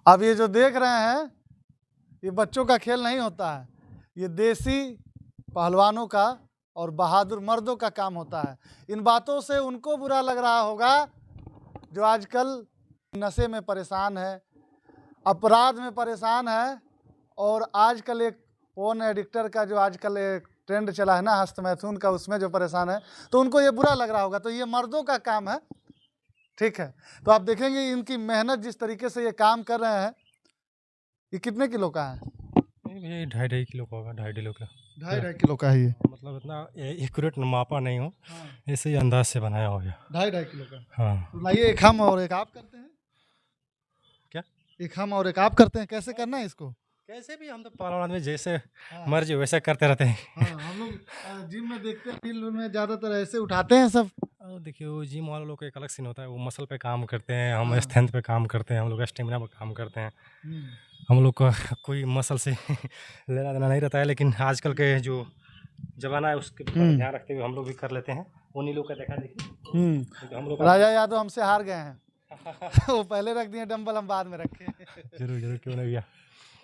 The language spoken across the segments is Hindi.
अब ये जो देख रहे हैं ये बच्चों का खेल नहीं होता है, ये देसी पहलवानों का और बहादुर मर्दों का काम होता है। इन बातों से उनको बुरा लग रहा होगा जो आजकल नशे में परेशान है, अपराध में परेशान है, और आजकल एक फोन एडिक्टर का जो आजकल एक ट्रेंड चला है ना, हस्तमैथुन का, उसमें जो परेशान है, तो उनको ये बुरा लग रहा होगा। तो ये मर्दों का काम है, ठीक है। तो आप देखेंगे इनकी मेहनत जिस तरीके से ये काम कर रहे हैं। ये कितने किलो का है? ये 2.5 किलो का होगा, 2.5 का। 2.5 किलो का है ये, मतलब इतना एक्यूरेट मापा नहीं हो, हाँ। ऐसे ही अंदाज से बनाया हो गया। 2.5 किलो का, हाँ। तो लाइए एक हम और एक आप करते हैं। क्या? एक हम और एक आप करते हैं, कैसे करना है इसको? कैसे भी हम तो पहलवान में जैसे हाँ। मर्जी वैसे करते रहते हैं। हाँ, हम लोग जिम में देखते हैं, फील्ड में ज़्यादातर ऐसे उठाते हैं सब। देखिए वो जिम वाले लोग का एक अलग सीन होता है, वो मसल पे काम करते हैं, हम हाँ। स्ट्रेंथ पे काम करते हैं, हम लोग स्टेमिना पे काम करते हैं। हम्म। हम लोग का कोई मसल से लेना देना नहीं रहता है, लेकिन आजकल के जो जमाना है उसके पर ध्यान रखते हुए हम लोग भी कर लेते हैं। उन्हीं लोग का देखा देखिए तो हम लोग राजा यादव हमसे हार गए हैं। वो पहले रख दिए डंबल, हम बाद में रखे। जरूर जरूर, क्यों नहीं भैया।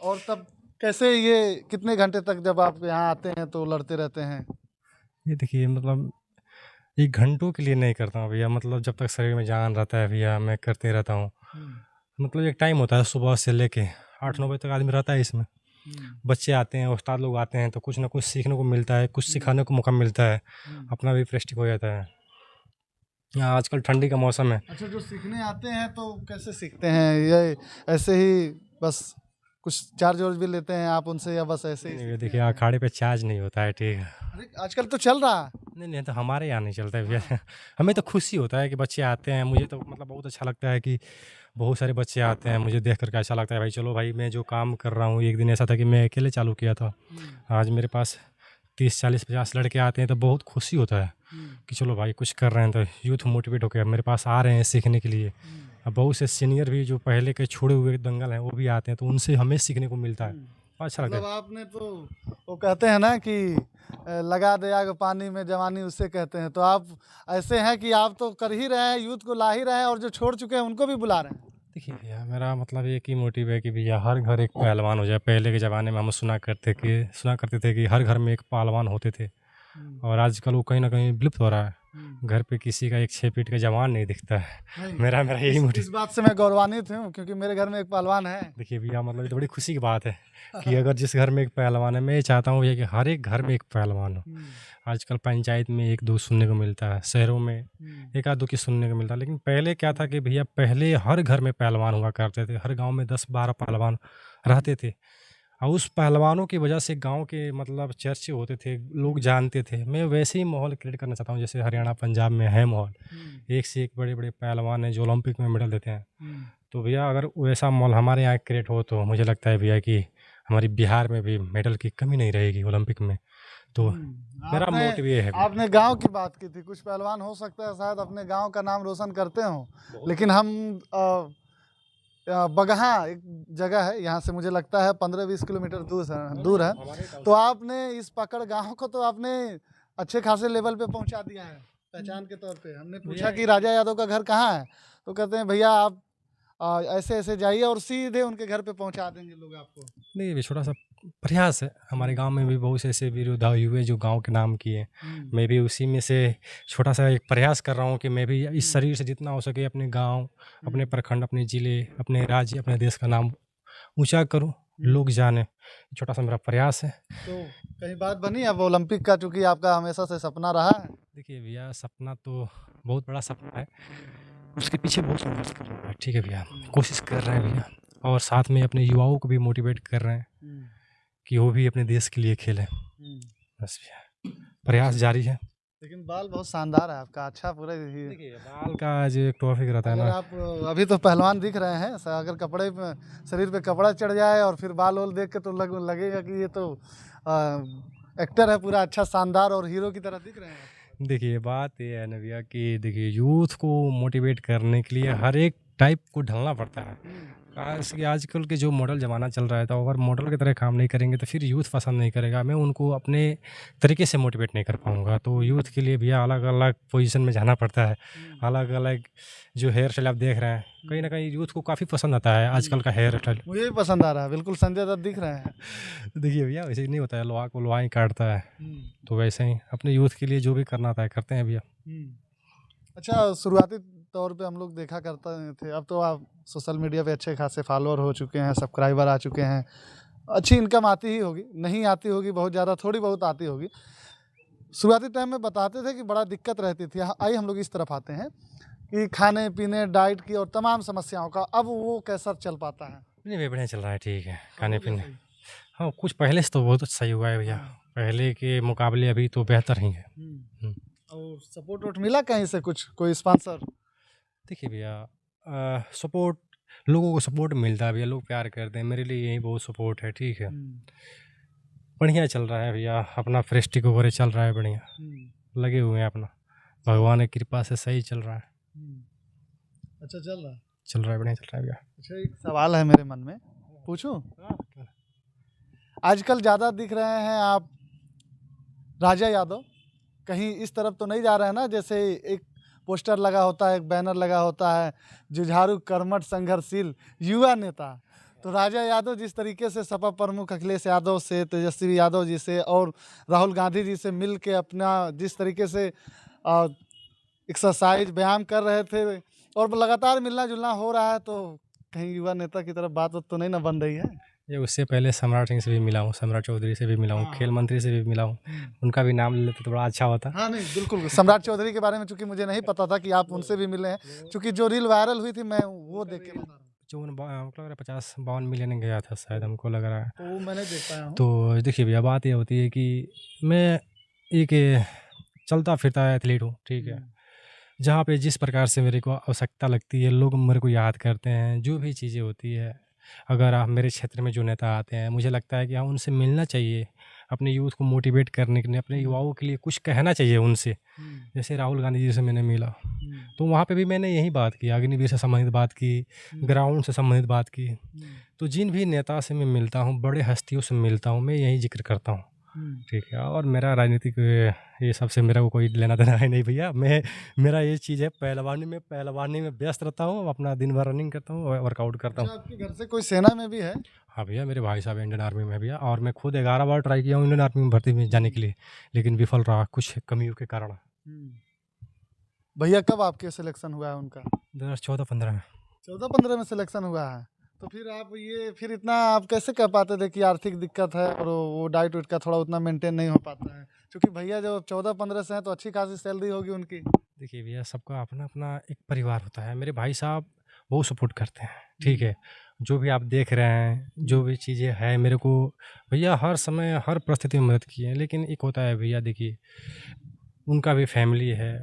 और तब कैसे, ये कितने घंटे तक जब आप यहाँ आते हैं तो लड़ते रहते हैं? ये देखिए मतलब एक घंटों के लिए नहीं करता हूँ भैया, मतलब जब तक शरीर में जान रहता है भैया मैं करते रहता हूँ। मतलब एक टाइम होता है सुबह से लेके 8-9 बजे तक आदमी रहता है इसमें। बच्चे आते हैं, उस्ताद लोग आते हैं, तो कुछ ना कुछ सीखने को मिलता है, कुछ सिखाने को मौका मिलता है, अपना भी प्रेस्टिज हो जाता है। आजकल ठंडी का मौसम है। अच्छा, जो सीखने आते हैं तो कैसे सीखते हैं? ये ऐसे ही बस कुछ चार्ज वार्ज भी लेते हैं आप उनसे, या बस ऐसे ही? नहीं देखिए अखाड़े पे चार्ज नहीं होता है, ठीक है। अरे आजकल तो चल रहा है। नहीं तो हमारे यहाँ नहीं चलता है भैया। हमें तो खुशी होता है कि बच्चे आते हैं, मुझे तो मतलब बहुत अच्छा लगता है कि बहुत सारे बच्चे आते हैं, मुझे देख करके अच्छा लगता है भाई चलो भाई मैं जो काम कर रहा हूँ, एक दिन ऐसा था कि मैं अकेले चालू किया था, आज मेरे पास 30-40-50 लड़के आते हैं, तो बहुत खुशी होता है कि चलो भाई कुछ कर रहे हैं, तो यूथ मोटिवेट होकर मेरे पास आ रहे हैं सीखने के लिए। अब बहुत से सीनियर भी जो पहले के छोड़े हुए दंगल हैं वो भी आते हैं, तो उनसे हमें सीखने को मिलता है, अच्छा लगता है। मतलब आपने तो, वो कहते हैं ना कि लगा दे आग पानी में जवानी उससे कहते हैं, तो आप ऐसे हैं कि आप तो कर ही रहे हैं, यूथ को ला ही रहे हैं, और जो छोड़ चुके हैं उनको भी बुला रहे हैं। देखिए भैया मेरा मतलब एक ही मोटिव है कि भैया हर घर एक पहलवान हो जाए। पहले के ज़माने में हम सुना करते थे कि हर घर में एक पहलवान होते थे, और आजकल वो कहीं ना कहीं विलुप्त हो रहा है। घर पे किसी का एक 6 फीट का जवान नहीं दिखता है। मेरा यही मोटिव। इस बात से मैं गौरवान्वित हूँ क्योंकि मेरे घर में एक पहलवान है। देखिए भैया मतलब ये तो बड़ी खुशी की बात है कि अगर जिस घर में एक पहलवान है, मैं ये चाहता हूँ भैया कि हर एक घर में एक पहलवान हो। आजकल पंचायत में 1-2 सुनने को मिलता है, शहरों में 1-2 की सुनने को मिलता है, लेकिन पहले क्या था कि भैया पहले हर घर में पहलवान हुआ करते थे, हर गांव में 10-12 पहलवान रहते थे, और उस पहलवानों की वजह से गांव के मतलब चर्चे होते थे, लोग जानते थे। मैं वैसे ही माहौल क्रिएट करना चाहता हूँ जैसे हरियाणा पंजाब में है माहौल, एक से एक बड़े बड़े पहलवान हैं जो ओलंपिक में मेडल देते हैं। तो भैया अगर वैसा माहौल हमारे यहाँ क्रिएट हो तो मुझे लगता है भैया कि हमारी बिहार में भी मेडल की कमी नहीं रहेगी ओलंपिक में। तो मेरा मोटिव ये है। आपने गांव की बात की थी, कुछ पहलवान हो सकता है शायद अपने गांव का नाम रोशन करते हों, लेकिन हम बगहा एक जगह है, यहाँ से मुझे लगता है 15-20 किलोमीटर दूर है। तो आपने इस पकड़ गांव को तो आपने अच्छे खासे लेवल पे पहुंचा दिया है पहचान के तौर पे। हमने पूछा कि राजा यादव का घर कहाँ है, तो कहते हैं भैया आप ऐसे ऐसे जाइए और सीधे उनके घर पे पहुंचा देंगे लोग आपको। नहीं ये छोटा सा प्रयास है, हमारे गांव में भी बहुत से ऐसे वीर योद्धा हुए जो गांव के नाम किए। मैं भी उसी में से छोटा सा एक प्रयास कर रहा हूं कि मैं भी इस शरीर से जितना हो सके अपने गांव, अपने प्रखंड, अपने ज़िले, अपने राज्य, अपने देश का नाम ऊंचा करूं, लोग जाने। छोटा सा मेरा प्रयास है। तो कहीं बात बनी अब ओलंपिक का, चूँकि आपका हमेशा से सपना रहा है? देखिए भैया सपना तो बहुत बड़ा सपना है, उसके पीछे बहुत संघर्ष कर रहा है, ठीक है भैया, कोशिश कर रहे हैं भैया, और साथ में अपने युवाओं को भी मोटिवेट कर रहे हैं कि वो भी अपने देश के लिए खेलें। बस भैया प्रयास जारी है। लेकिन बाल बहुत शानदार है आपका, अच्छा पूरा देखिए बाल का जो एक टॉपिक रहता है ना, आप अभी तो पहलवान दिख रहे हैं, अगर कपड़े पे, शरीर पे कपड़ा चढ़ जाए और फिर बाल वोल देख के तो लगेगा कि ये तो एक्टर है पूरा, अच्छा शानदार और हीरो की तरह दिख रहे हैं। देखिए बात ये है ना भैया कि देखिए यूथ को मोटिवेट करने के लिए हर एक टाइप को ढलना पड़ता है। खास कि आजकल के जो मॉडल ज़माना चल रहा है तो अगर मॉडल की तरह काम नहीं करेंगे तो फिर यूथ पसंद नहीं करेगा। मैं उनको अपने तरीके से मोटिवेट नहीं कर पाऊँगा। तो यूथ के लिए भैया अलग-अलग पोजीशन में जाना पड़ता है। अलग-अलग जो हेयर स्टाइल आप देख रहे हैं, कहीं न कहीं यूथ को काफ़ी पसंद आता है आजकल का हेयर स्टाइल। मुझे भी पसंद आ रहा है, बिल्कुल संजय दत्त दिख रहे हैं। देखिए भैया वैसे नहीं होता है, लोहा को लोहा ही काटता है। तो वैसे ही अपने यूथ के लिए जो भी करना होता है करते हैं भैया। अच्छा, शुरुआती तौर पे हम लोग देखा करते थे, अब तो आप सोशल मीडिया पे अच्छे खासे फॉलोअर हो चुके हैं, सब्सक्राइबर आ चुके हैं, अच्छी इनकम आती ही होगी, नहीं आती होगी बहुत ज़्यादा, थोड़ी बहुत आती होगी। शुरुआती टाइम में बताते थे कि बड़ा दिक्कत रहती थी। आइए हम लोग इस तरफ आते हैं कि खाने पीने, डाइट की और तमाम समस्याओं का अब वो कैसा चल पाता है? नहीं भैया बढ़िया चल रहा है, ठीक है। खाने हो गया पीने सही? हाँ, कुछ पहले से तो बहुत सही हुआ है भैया। हाँ। पहले के मुकाबले अभी तो बेहतर ही है। हुँ। और सपोर्ट वोट मिला कहीं से कुछ, कोई स्पॉन्सर? देखिए भैया सपोर्ट लोगों को सपोर्ट मिलता है भैया, लोग प्यार करते हैं, मेरे लिए यही बहुत सपोर्ट है, ठीक है। बढ़िया चल रहा है भैया, अपना फ्रेश टिक ओवर चल रहा है बढ़िया, लगे हुए हैं अपना, भगवान की कृपा से सही चल रहा है। अच्छा चल रहा है। चल रहा है, बढ़िया चल रहा है भैया। अच्छा, एक सवाल है मेरे मन में, पूछूं? आजकल ज़्यादा दिख रहे हैं आप राजा यादव, कहीं इस तरफ तो नहीं जा रहे हैं ना? जैसे एक पोस्टर लगा होता है, एक बैनर लगा होता है, जुझारू कर्मठ संघर्षशील युवा नेता। तो राजा यादव जिस तरीके से सपा प्रमुख अखिलेश यादव से, तेजस्वी यादव जी से और राहुल गांधी जी से मिल के अपना जिस तरीके से एक्सरसाइज व्यायाम कर रहे थे और लगातार मिलना जुलना हो रहा है, तो कहीं युवा नेता की तरफ बात तो नहीं ना बन रही है? ये उससे पहले सम्राट सिंह से भी मिला हूँ, सम्राट चौधरी से भी मिला हूँ, खेल मंत्री से भी मिला हूँ, उनका भी नाम ले लेते तो बड़ा अच्छा होता। हाँ नहीं बिल्कुल, सम्राट चौधरी के बारे में चूंकि मुझे नहीं पता था कि आप उनसे भी मिले हैं, चूंकि जो रील वायरल हुई थी मैं वो देख के बता रहा हूँ। जो हमको लग रहा है 50-52 मिलियन गया था शायद, हमको लग रहा है। तो वो मैंने देख पाया हूँ। तो देखिए भैया बात ये होती है कि मैं एक चलता फिरता एथलीट हूँ, ठीक है। जहाँ पे जिस प्रकार से मेरे को आवश्यकता लगती है, लोग मेरे को याद करते हैं, जो भी चीज़ें होती है, अगर आप मेरे क्षेत्र में जो नेता आते हैं, मुझे लगता है कि हाँ उनसे मिलना चाहिए, अपने यूथ को मोटिवेट करने के लिए, अपने युवाओं के लिए कुछ कहना चाहिए उनसे। जैसे राहुल गांधी जी से मैंने मिला, तो वहाँ पे भी मैंने यही बात की, अग्निवीर से संबंधित बात की, ग्राउंड से संबंधित बात की। तो जिन भी नेता से मैं मिलता हूँ, बड़े हस्तियों से मिलता हूँ, मैं यही जिक्र करता हूँ, ठीक है। और मेरा राजनीतिक ये सबसे मेरा को कोई लेना देना है नहीं भैया। मेरा ये चीज़ है, पहलवानी में व्यस्त रहता हूँ, अपना दिन भर रनिंग करता हूँ, वर्कआउट करता हूँ। अच्छा, आपके घर से कोई सेना में भी है? हाँ भैया, मेरे भाई साहब इंडियन आर्मी में है भैया, और मैं खुद 11 बार ट्राई किया हूँ इंडियन आर्मी में भर्ती में जाने के लिए, लेकिन विफल रहा कुछ कमियों के कारण। भैया कब आपके सिलेक्शन हुआ है उनका? 2014-15 में। 14-15 में सिलेक्शन हुआ है। तो फिर आप ये फिर इतना आप कैसे कह पाते थे कि आर्थिक दिक्कत है और वो डाइट वाइट का थोड़ा उतना मेंटेन नहीं हो पाता है? क्योंकि भैया जो 14-15 से हैं तो अच्छी खासी सैलरी होगी उनकी। देखिए भैया, सबका अपना अपना एक परिवार होता है। मेरे भाई साहब बहुत सपोर्ट करते हैं, ठीक है। जो भी आप देख रहे हैं, जो भी चीज़ें हैं, मेरे को भैया हर समय हर परिस्थिति में मदद की है। लेकिन एक होता है भैया, देखिए उनका भी फैमिली है,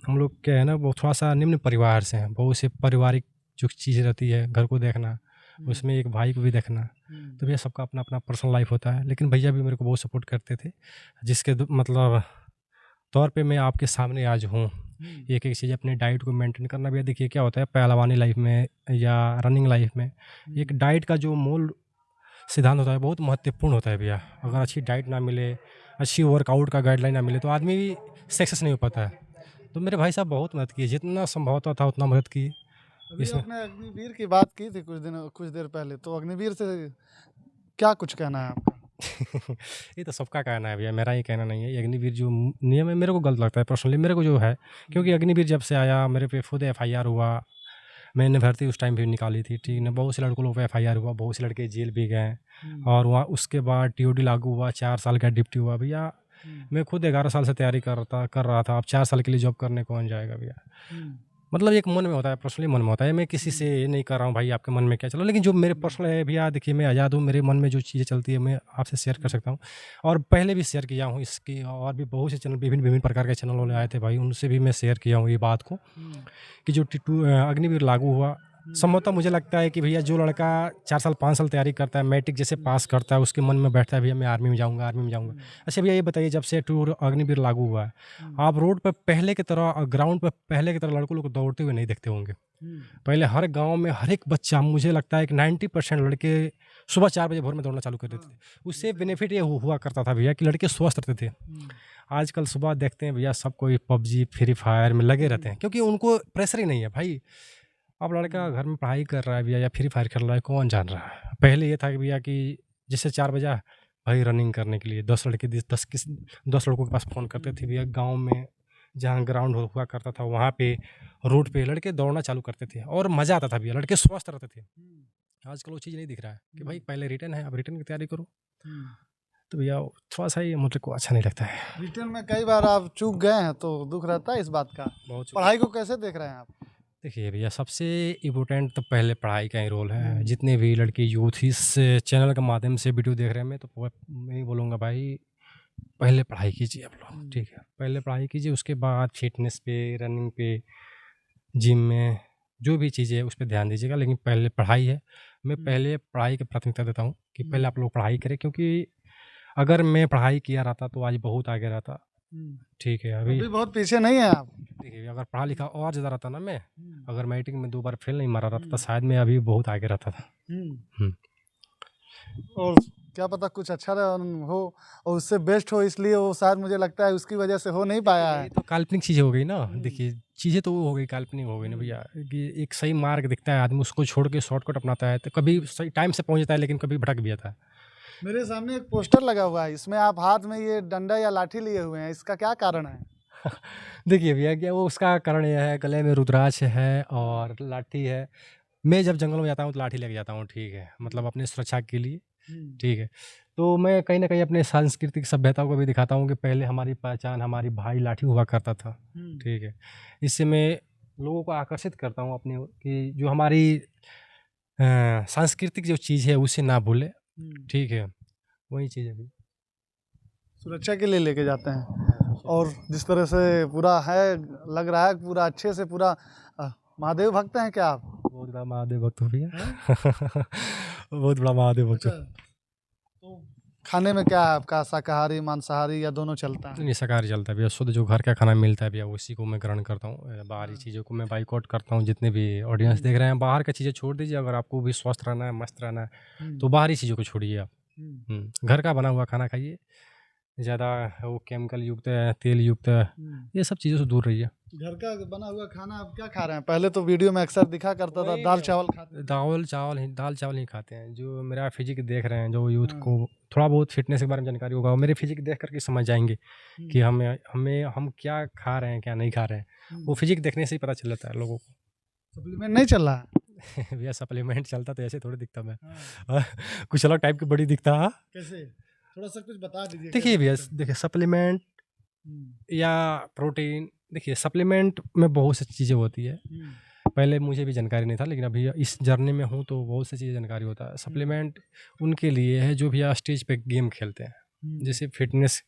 हम लोग क्या है ना, वो थोड़ा सा निम्न परिवार से हैं, बहुत से पारिवारिक जो चीज़ें रहती है, घर को देखना, उसमें एक भाई को भी देखना, तो भैया सबका अपना अपना पर्सनल लाइफ होता है। लेकिन भैया भी मेरे को बहुत सपोर्ट करते थे, जिसके मतलब तौर पे मैं आपके सामने आज हूँ। एक एक चीज़ अपनी डाइट को मेंटेन करना भैया, देखिए क्या होता है पहलवानी लाइफ में या रनिंग लाइफ में, एक डाइट का जो मूल सिद्धांत होता है बहुत महत्वपूर्ण होता है भैया। अगर अच्छी डाइट ना मिले, अच्छी वर्कआउट का गाइडलाइन ना मिले, तो आदमी भी सक्सेस नहीं हो पाता है। तो मेरे भाई साहब बहुत मदद की, जितना संभवतः था उतना मदद की। अभी इसमें आपने अग्निवीर की बात की थी कुछ देर पहले, तो अग्निवीर से क्या कुछ कहना है आपका? ये तो सबका कहना है भैया, मेरा ही कहना नहीं है। ये अग्निवीर जो नियम है मेरे को गलत लगता है पर्सनली, मेरे को जो है, क्योंकि अग्निवीर जब से आया मेरे पे खुद FIR हुआ, मैंने भर्ती उस टाइम भी निकाली थी, ठीक ना। बहुत से लड़कों लोगों पे FIR हुआ, बहुत से लड़के जेल भी गए, और वहाँ उसके बाद TOD लागू हुआ, 4 साल का ड्यूटी हुआ भैया। मैं खुद 11 साल से तैयारी कर रहा था, अब 4 साल के लिए जॉब करने कौन जाएगा भैया। मतलब एक मन में होता है, पर्सनली मन में होता है। मैं किसी से ये नहीं कर रहा हूँ भाई आपके मन में क्या चलो, लेकिन जो मेरे पर्सनल है भैया, देखिए मैं आज़ाद हूँ, मेरे मन में जो चीज़ें चलती है मैं आपसे शेयर कर सकता हूँ, और पहले भी शेयर किया हूँ इसकी। और भी बहुत से चैनल, विभिन्न प्रकार के चैनल वाले आए थे भाई, उनसे भी मैं शेयर किया हूँ ये बात को, कि जो अग्निवीर लागू हुआ, संभवतः मुझे लगता है कि भैया जो लड़का 4 साल 5 साल तैयारी करता है, मैट्रिक जैसे पास करता है, उसके मन में बैठता है भैया मैं आर्मी में जाऊँगा, आर्मी में जाऊँगा। अच्छा भैया ये बताइए, जब से टूर अग्निवीर लागू हुआ है, आप रोड पे पहले की तरह ग्राउंड पे पहले की तरह लड़कों लोग को दौड़ते हुए नहीं देखते होंगे। पहले हर गाँव में हर एक बच्चा, मुझे लगता है कि 90% लड़के सुबह 4 बजे भोर में दौड़ना चालू कर देते थे। उससे बेनिफिट ये हुआ करता था भैया कि लड़के स्वस्थ रहते थे। आजकल सुबह देखते हैं भैया सब कोई पबजी, फ्री फायर में लगे रहते हैं, क्योंकि उनको प्रेशर ही नहीं है भाई। अब लड़का घर में पढ़ाई कर रहा है भैया या फ्री फायर खेल रहा है, कौन जान रहा है। पहले ये था कि भैया कि जैसे 4 बजा भाई रनिंग करने के लिए 10 लड़के 10 लड़कों के पास फ़ोन करते थे भैया। गाँव में जहाँ ग्राउंड हुआ करता था वहाँ पे रोड पे लड़के दौड़ना चालू करते थे और मज़ा आता था भैया, लड़के स्वस्थ रहते थे। आजकल वो चीज़ नहीं दिख रहा है कि भाई पहले रिटर्न है, अब रिटर्न की तैयारी करो। तो भैया थोड़ा-सा ये मुझे को अच्छा नहीं लगता है। रिटर्न में कई बार आप चूक गए हैं तो दुख रहता है इस बात का। बहुत पढ़ाई को कैसे देख रहे हैं आप? देखिए भैया, सबसे इम्पोर्टेंट तो पहले पढ़ाई का ही रोल है। जितने भी लड़के यूथ इस चैनल के माध्यम से वीडियो देख रहे हैं, मैं तो मैं बोलूँगा भाई पहले पढ़ाई कीजिए आप लोग, ठीक है। पहले पढ़ाई कीजिए, उसके बाद फिटनेस पे, रनिंग पे, जिम में जो भी चीज़ें है उस पे ध्यान दीजिएगा, लेकिन पहले पढ़ाई है। मैं पहले पढ़ाई को प्राथमिकता देता हूँ कि पहले आप लोग पढ़ाई करें, क्योंकि अगर मैं पढ़ाई किया रहता तो आज बहुत आगे रहता, ठीक है। अभी अभी बहुत पीछे नहीं है आप। देखिए, अगर पढ़ा लिखा और ज़्यादा रहता ना मैं, अगर मैट्रिक में 2 बार फेल नहीं मारा रहता तो शायद मैं अभी बहुत आगे रहता था। और क्या पता कुछ अच्छा हो और उससे बेस्ट हो, इसलिए वो शायद मुझे लगता है उसकी वजह से हो नहीं पाया है। ये तो काल्पनिक चीज़ें हो गई ना। देखिए, चीज़ें तो वो हो गई, काल्पनिक हो गई ना भैया, कि एक सही मार्ग दिखता है, आदमी उसको छोड़ के शॉर्टकट अपनाता है, तो कभी सही टाइम से पहुँच जाता है, लेकिन कभी भटक भी जाता है। मेरे सामने एक पोस्टर लगा हुआ है, इसमें आप हाथ में ये डंडा या लाठी लिए हुए हैं, इसका क्या कारण है? देखिए भैया, क्या वो उसका कारण ये है, गले में रुद्राक्ष है और लाठी है। मैं जब जंगल में जाता हूँ तो लाठी लेके जाता हूँ, ठीक है, मतलब अपनी सुरक्षा के लिए, ठीक है। तो मैं कहीं न कहीं अपने सांस्कृतिक सभ्यता को भी दिखाता हूँ कि पहले हमारी पहचान हमारी भाई लाठी हुआ करता था, ठीक है। इससे मैं लोगों को आकर्षित करता हूँ अपनी ओर कि जो हमारी सांस्कृतिक जो चीज़ है उसे ना भूलें, ठीक है। वही चीज़ है अभी। सुरक्षा के लिए लेके जाते हैं। और जिस तरह से पूरा है, लग रहा है पूरा अच्छे से पूरा महादेव भक्त हैं क्या आप? बहुत बड़ा महादेव भक्त हूँ भैया। बहुत बड़ा महादेव भक्त हूँ। तो खाने में क्या है आपका, शाकाहारी मांसाहारी या दोनों चलता है? नहीं, शाकाहारी चलता है भैया, शुद्ध जो घर का खाना मिलता है भैया उसी को मैं ग्रहण करता हूँ। बाहरी चीज़ों को मैं बाइकआउट करता हूँ। जितने भी ऑडियंस देख रहे हैं, बाहर की चीज़ें छोड़ दीजिए। अगर आपको भी स्वस्थ रहना है, मस्त रहना है, तो बाहरी चीज़ों को छोड़िए आप। घर का बना हुआ खाना खाइए। ज़्यादा वो केमिकल युक्त है, तेल युक्त है, ये सब चीज़ों से दूर रहिए। घर का बना हुआ खाना आप क्या खा रहे हैं? पहले तो वीडियो में अक्सर दिखा करता था दाल चावल खाते थे। दाल चावल ही खाते हैं। जो मेरा फिजिक देख रहे हैं, जो यूथ को थोड़ा बहुत फिटनेस के बारे में जानकारी होगा, वो मेरे फिजिक देख करके समझ जाएंगे कि हम क्या खा रहे हैं, क्या नहीं खा रहे हैं। वो फिजिक देखने से ही पता चल जाता है लोगों को। सप्लीमेंट नहीं चल रहा है? भैया सप्लीमेंट चलता तो ऐसे थोड़ी दिखता मैं। कुछ अलग टाइप की बॉडी दिखता। कैसे? थोड़ा सा कुछ बता दीजिए। देखिए भैया, देखिए सप्लीमेंट या प्रोटीन, देखिए सप्लीमेंट में बहुत सी चीज़ें होती है। पहले मुझे भी जानकारी नहीं था, लेकिन अभी इस जर्नी में हूँ तो बहुत सी चीज़ें जानकारी होता है। सप्लीमेंट उनके लिए है जो भैया स्टेज पे गेम खेलते हैं, जैसे फिटनेस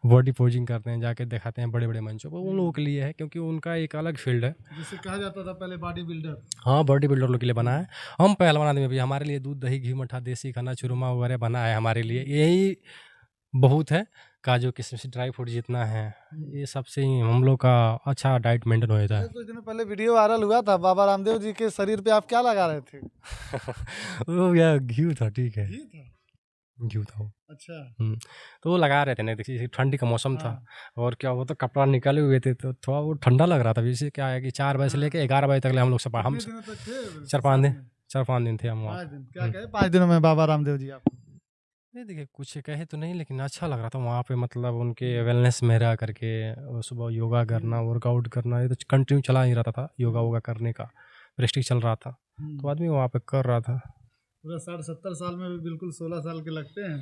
बॉडी पोजिंग करते हैं, जाके दिखाते हैं बड़े बड़े मंचों पर, उन लोगों के लिए है, क्योंकि उनका एक अलग फील्ड है। जिसे कहा जाता था पहले बॉडी बिल्डर। हाँ, बॉडी बिल्डर लोग के लिए बना है। हम पहलवान आदमी भी, हमारे लिए दूध दही घी मट्ठा देसी खाना चूरमा वगैरह बना है हमारे लिए, यही बहुत है। काजू किशमिश ड्राई फ्रूट जितना है, ये सबसे ही हम लोग का अच्छा डाइट मेंटेन हो जाता है। कुछ दिनों पहले वीडियो वायरल हुआ था, बाबा रामदेव जी के शरीर पे आप क्या लगा रहे थे? वो यार घी था, ठीक है, घी था। घी था वो। अच्छा। तो वो लगा रहे थे ना, देखिए ठंडी का मौसम था और क्या हुआ, तो कपड़ा निकाले हुए थे तो थोड़ा वो ठंडा लग रहा था। जैसे क्या है कि 4 बजे से लेके 11 बजे तक हम लोग सब हम 4-5 दिन थे हम वहाँ। क्या कहे 5 दिनों में बाबा रामदेव जी आप? नहीं देखिए, कुछ कहे तो नहीं, लेकिन अच्छा लग रहा था वहाँ पे, मतलब उनके वेलनेस में रह करके सुबह योगा करना, वर्कआउट करना, ये तो कंटिन्यू चला ही रहता था। योगा वोगा करने का प्रेस्टिक चल रहा था, तो आदमी वहाँ पे कर रहा था। पूरा 60-70 साल में भी बिल्कुल 16 साल के लगते हैं।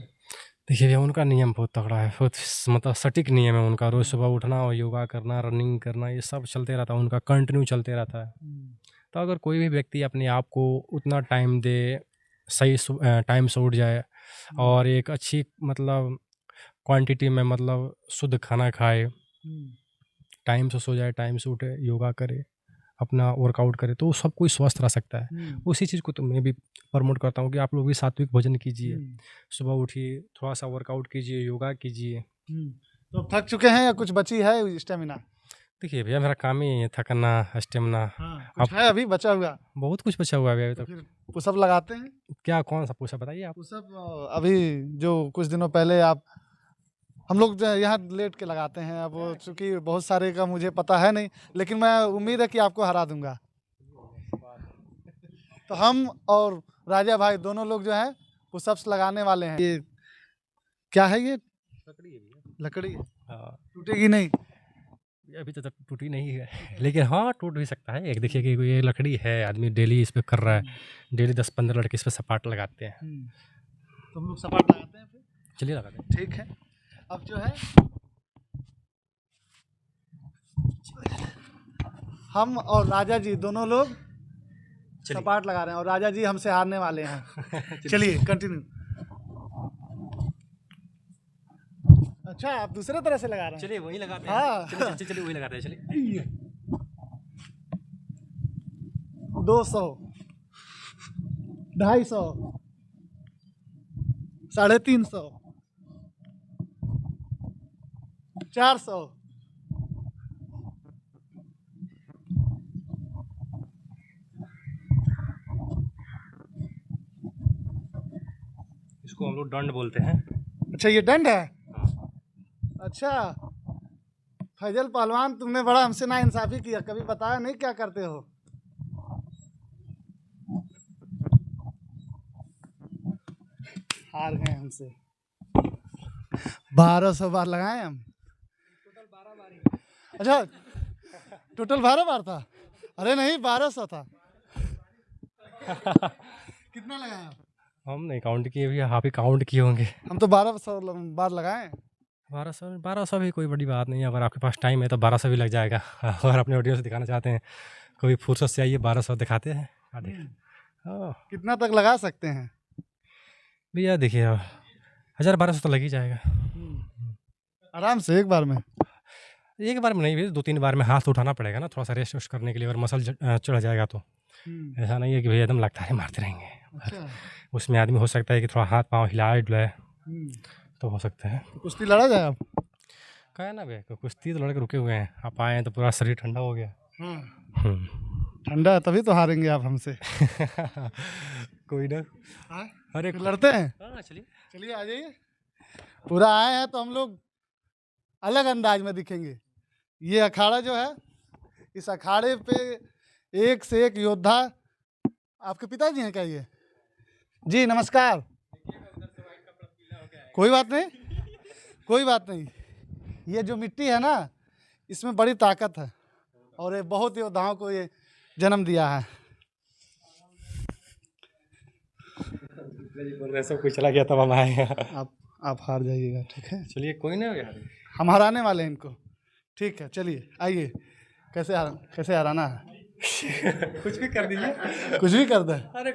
देखिए भैया, उनका नियम बहुत तगड़ा है, बहुत मतलब सटीक नियम है उनका। रोज़ सुबह उठना और योगा करना, रनिंग करना, ये सब चलते रहता है उनका, कंटिन्यू चलते रहता है। तो अगर कोई भी व्यक्ति अपने आप को उतना टाइम दे, सही टाइम से उठ जाए और एक अच्छी मतलब क्वांटिटी में मतलब शुद्ध खाना खाए, टाइम से सो जाए, टाइम से उठे, योगा करे, अपना वर्कआउट करे तो सब कोई स्वस्थ रह सकता है। उसी चीज़ को तो मैं भी प्रमोट करता हूँ कि आप लोग भी सात्विक भोजन कीजिए, सुबह उठिए, थोड़ा सा वर्कआउट कीजिए, योगा कीजिए। तो थक चुके हैं या कुछ बची है स्टेमिना? देखिए भैया, मेरा काम ही यही है, थकना, स्टेमिना। कुछ है अभी बचा हुआ? बहुत कुछ बचा हुआ है अभी तो तक। फिर पुशअप लगाते हैं? क्या कौन सा पूछा बताइए आप? पुशअप अभी जो कुछ दिनों पहले आप हम लोग जो यहाँ लेट के लगाते हैं, अब वो चूंकि बहुत सारे का मुझे पता है नहीं, लेकिन मैं उम्मीद है कि आपको हरा दूंगा। तो हम और राजा भाई दोनों लोग जो है पुशअप्स लगाने वाले हैं। ये क्या है? ये लकड़ी है भैया। लकड़ी है, हाँ, टूटेगी नहीं? अभी तो तक टूटी नहीं है लेकिन हाँ, टूट भी सकता है। एक देखिए कि ये लकड़ी है, आदमी डेली इस पे कर रहा है, डेली 10-15 लड़के इस पे सपाट लगाते हैं। तो हम लोग सपाट लगाते हैं फिर। चलिए लगाते हैं। ठीक है। अब जो है हम और राजा जी दोनों लोग सपाट लगा रहे हैं और राजा जी हमसे हारने वाले हैं। चलिए कंटिन्यू। अच्छा, आप दूसरे तरह से लगा रहे हैं? चलिए वही लगाते हैं। हाँ। चलिए वही लगाते हैं। चलिए 200, 250, 350, 400, इसको हम लोग दंड बोलते हैं। अच्छा ये दंड है? अच्छा फैजल पहलवान, तुमने बड़ा हमसे ना इंसाफी किया, कभी बताया नहीं क्या करते हो। हार गए हमसे। 1200 बार लगाए हम। टोटल 12 बार। अच्छा टोटल 12 बार था? अरे नहीं 1200 था। कितना लगाया? हम नहीं काउंट किए भैया, आप ही काउंट किए होंगे। हम तो 1200 बार लगाए। 1200 भी कोई बड़ी बात नहीं है। अगर आपके पास टाइम है तो 1200 भी लग जाएगा। अगर अपने ऑडियंस से दिखाना चाहते हैं, कभी फुर्सत से आइए, 1200 दिखाते हैं। हाँ कितना तक लगा सकते हैं भैया, देखिए 1000-1200 तो लग ही जाएगा आराम से एक बार में? एक बार में नहीं भैया, 2-3 बार में हाथ उठाना पड़ेगा ना, थोड़ा सा रेस्ट वेस्ट करने के लिए। अगर मसल चढ़ जाएगा तो ऐसा नहीं है कि भैया एकदम लगातार मारते रहेंगे। अच्छा। उसमें आदमी हो सकता है कि थोड़ा हाथ पाँव हिलाए डुलाए तो हो सकता है। तो कुश्ती लड़ा जाए अब? कहा है ना भैया, कुश्ती तो लड़के रुके हुए हैं, आप आए हैं तो पूरा शरीर ठंडा हो गया। ठंडा है तभी तो हारेंगे आप हमसे। कोई ना, अरे फिर लड़ते हैं। हाँ चलिए। चलिए आ जाइए। पूरा आए हैं तो हम लोग अलग अंदाज में दिखेंगे। ये अखाड़ा जो है, इस अखाड़े पे एक से एक योद्धा। आपके पिताजी हैं क्या ये? जी नमस्कार। कोई बात नहीं, कोई बात नहीं। ये जो मिट्टी है ना, इसमें बड़ी ताकत है और ये बहुत योद्धाओं को ये जन्म दिया है। सब कुछ चला गया तब हम आए। आप हार जाइएगा, ठीक है? चलिए कोई ना यार, हम हराने वाले हैं इनको। ठीक है चलिए आइए। कैसे हराना है? कुछ भी कर दीजिए। कुछ भी कर दें? अरे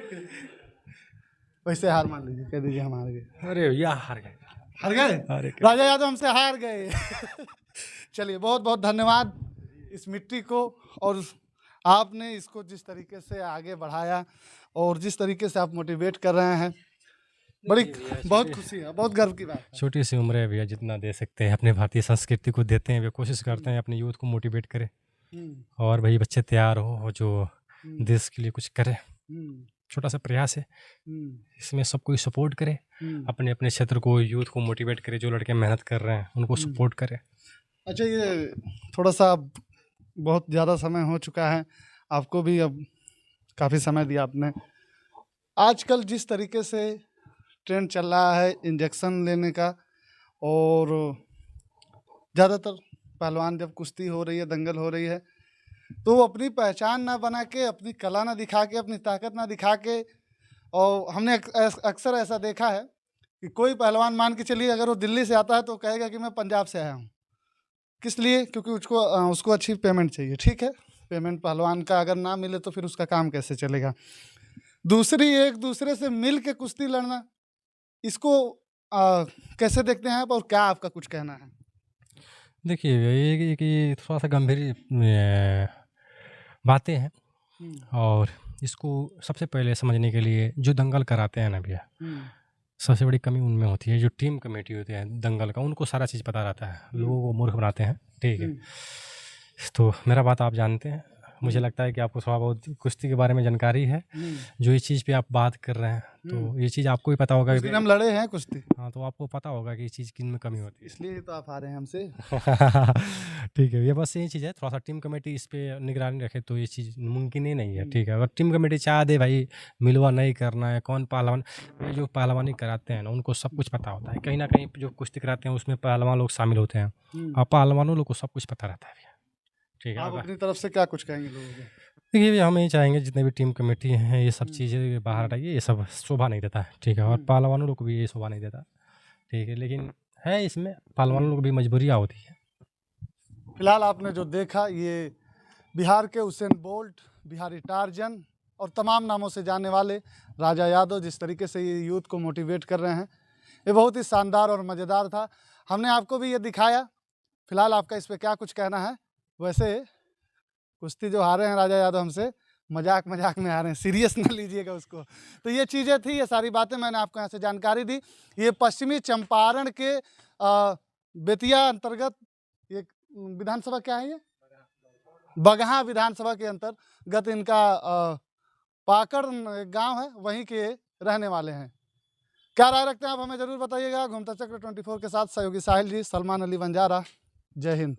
वैसे हार मान लीजिए, कह दीजिए हम हार गए। अरे भैया हार गए। हार गए? राजा यादव हमसे हार गए। चलिए बहुत बहुत धन्यवाद इस मिट्टी को, और आपने इसको जिस तरीके से आगे बढ़ाया और जिस तरीके से आप मोटिवेट कर रहे हैं, बड़ी बहुत खुशी है, बहुत गर्व की बात है। छोटी सी उम्र है भैया, जितना दे सकते हैं अपने भारतीय संस्कृति को देते हैं। वे कोशिश करते हैं अपने यूथ को मोटिवेट करें और भाई बच्चे तैयार हो जो देश के लिए कुछ करे। छोटा सा प्रयास है, इसमें सब कोई सपोर्ट करे, अपने अपने क्षेत्र को, यूथ को मोटिवेट करे। जो लड़के मेहनत कर रहे हैं उनको सपोर्ट करे। अच्छा ये थोड़ा सा बहुत ज़्यादा समय हो चुका है, आपको भी अब काफ़ी समय दिया आपने। आजकल जिस तरीके से ट्रेंड चल रहा है इंजेक्शन लेने का, और ज़्यादातर पहलवान जब कुश्ती हो रही है, दंगल हो रही है, तो वो अपनी पहचान ना बना के, अपनी कला ना दिखा के, अपनी ताकत ना दिखा के, और हमने अक्सर ऐसा देखा है कि कोई पहलवान मान के चलिए अगर वो दिल्ली से आता है तो कहेगा कि मैं पंजाब से आया हूँ। किस लिए? क्योंकि उसको अच्छी पेमेंट चाहिए। ठीक है, पेमेंट पहलवान का अगर ना मिले तो फिर उसका काम कैसे चलेगा? दूसरी, एक दूसरे से मिल के कुश्ती लड़ना, इसको कैसे देखते हैं आप, और क्या आपका कुछ कहना है? देखिए ये कि थोड़ा सा गंभीर बातें हैं। और इसको सबसे पहले समझने के लिए जो दंगल कराते हैं ना भैया, सबसे बड़ी कमी उनमें होती है। जो टीम कमेटी होती है दंगल का, उनको सारा चीज़ पता रहता है, लोगों को मूर्ख बनाते हैं, ठीक है। तो मेरा बात आप जानते हैं, मुझे लगता है कि आपको थोड़ा बहुत कुश्ती के बारे में जानकारी है। जो इस चीज़ पे आप बात कर रहे हैं, तो ये चीज़ आपको भी पता होगा उस दिन हम लड़े हैं कुश्ती। हाँ, तो आपको पता होगा कि इस चीज़ किन में कमी होती है, इसलिए तो आप आ रहे हैं हमसे। ठीक है। ये बस यही चीज़ है, थोड़ा सा टीम कमेटी इस पे निगरानी रखे तो ये चीज़ मुमकिन ही नहीं है, ठीक है। अगर टीम कमेटी चाह दे भाई मिलवा नहीं करना है, कौन पहलवान, ये जो पहलवानी कराते हैं ना उनको सब कुछ पता होता है। कहीं ना कहीं जो कुश्ती कराते हैं उसमें पहलवान लोग शामिल होते हैं, और पहलवानों लोग को सब कुछ पता रहता है भैया, ठीक है। आप अपनी तरफ से क्या कुछ कहेंगे लोगों को? देखिए भैया, हम यही चाहेंगे जितने भी टीम कमेटी हैं ये सब चीज़ें बाहर हटाइए, ये सब शोभा नहीं देता है, ठीक है। और पहलवानों लोग को भी ये शोभा नहीं देता, ठीक है। लेकिन है इसमें पहलवानों लोग भी मजबूरियाँ होती है। फिलहाल आपने जो देखा ये बिहार के उसेन बोल्ट, बिहारी टार्जन और तमाम नामों से जाने वाले राजा यादव जिस तरीके से ये यूथ को मोटिवेट कर रहे हैं, ये बहुत ही शानदार और मज़ेदार था। हमने आपको भी ये दिखाया। फिलहाल आपका इस पर क्या कुछ कहना है? वैसे कुश्ती जो हारे हैं राजा यादव हमसे, मजाक मजाक में आ रहे हैं, सीरियस ना लीजिएगा उसको। तो ये चीज़ें थी, ये सारी बातें मैंने आपको यहाँ से जानकारी दी। ये पश्चिमी चंपारण के बेतिया अंतर्गत ये विधानसभा क्या है, ये बगहा विधानसभा के अंतर्गत इनका पाकड़ गांव है, वहीं के रहने वाले हैं। क्या राय रखते हैं आप हमें ज़रूर बताइएगा। घूमता चक्र 24 के साथ सहयोगी साहिल जी, सलमान अली बंजारा। जय हिंद।